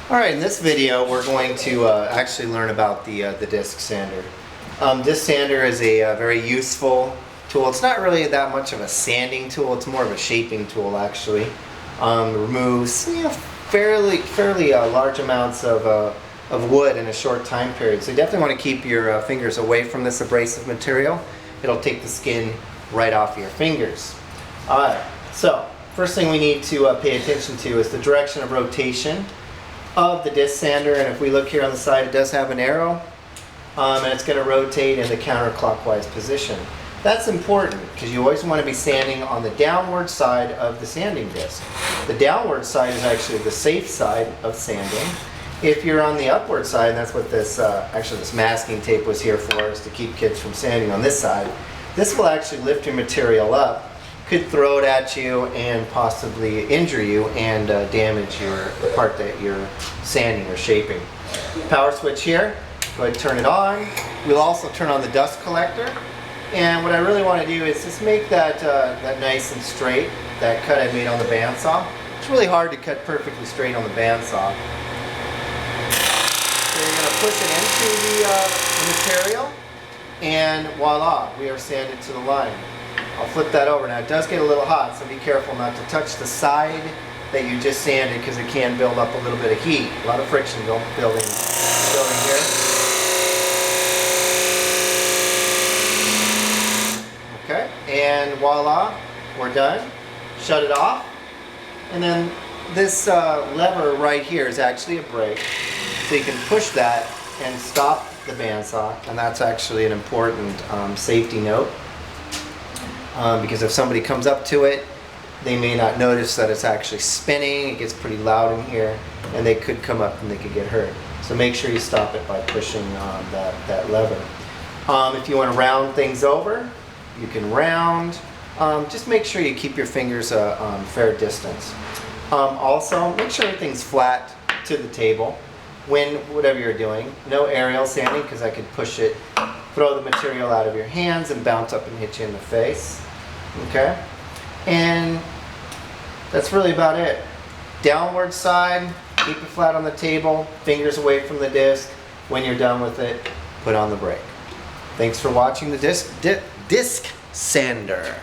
Alright, in this video we're going to actually learn about the disc sander. Disc sander is a very useful tool. It's not really that much of a sanding tool, it's more of a shaping tool actually. Removes fairly large amounts of wood in a short time period. So you definitely want to keep your fingers away from this abrasive material. It'll take the skin right off your fingers. Alright, so first thing we need to pay attention to is the direction of rotation of the disc sander, and if we look here on the side, it does have an arrow, and it's going to rotate in the counterclockwise position. That's important because you always want to be sanding on the downward side of the sanding disc. The downward side is actually the safe side of sanding. If you're on the upward side, and that's what this actually this masking tape was here for, is to keep kids from sanding on this side. This will actually lift your material up, could throw it at you and possibly injure you and damage the part that you're sanding or shaping. Power switch here, go ahead and turn it on. We'll also turn on the dust collector, and what I really want to do is just make that nice and straight, that cut I made on the bandsaw. It's really hard to cut perfectly straight on the bandsaw. So you're going to push it into the material, and voila, we are sanded to the line. I'll flip that over. Now it does get a little hot, so be careful not to touch the side that you just sanded because it can build up a little bit of heat. A lot of friction building here. Okay, and voila, we're done. Shut it off. And then this lever right here is actually a brake. So you can push that and stop the bandsaw, and that's actually an important safety note. Because if somebody comes up to it, they may not notice that it's actually spinning. It gets pretty loud in here, and they could come up and they could get hurt. So make sure you stop it by pushing that lever. If you want to round things over, you can round. Just make sure you keep your fingers a fair distance. Also, make sure everything's flat to the table when whatever you're doing. No aerial sanding because I could push it, throw the material out of your hands and bounce up and hit you in the face. Okay, and that's really about it. Downward side, keep it flat on the table, fingers away from the disc. When you're done with it, put on the brake. Thanks for watching the disc sander.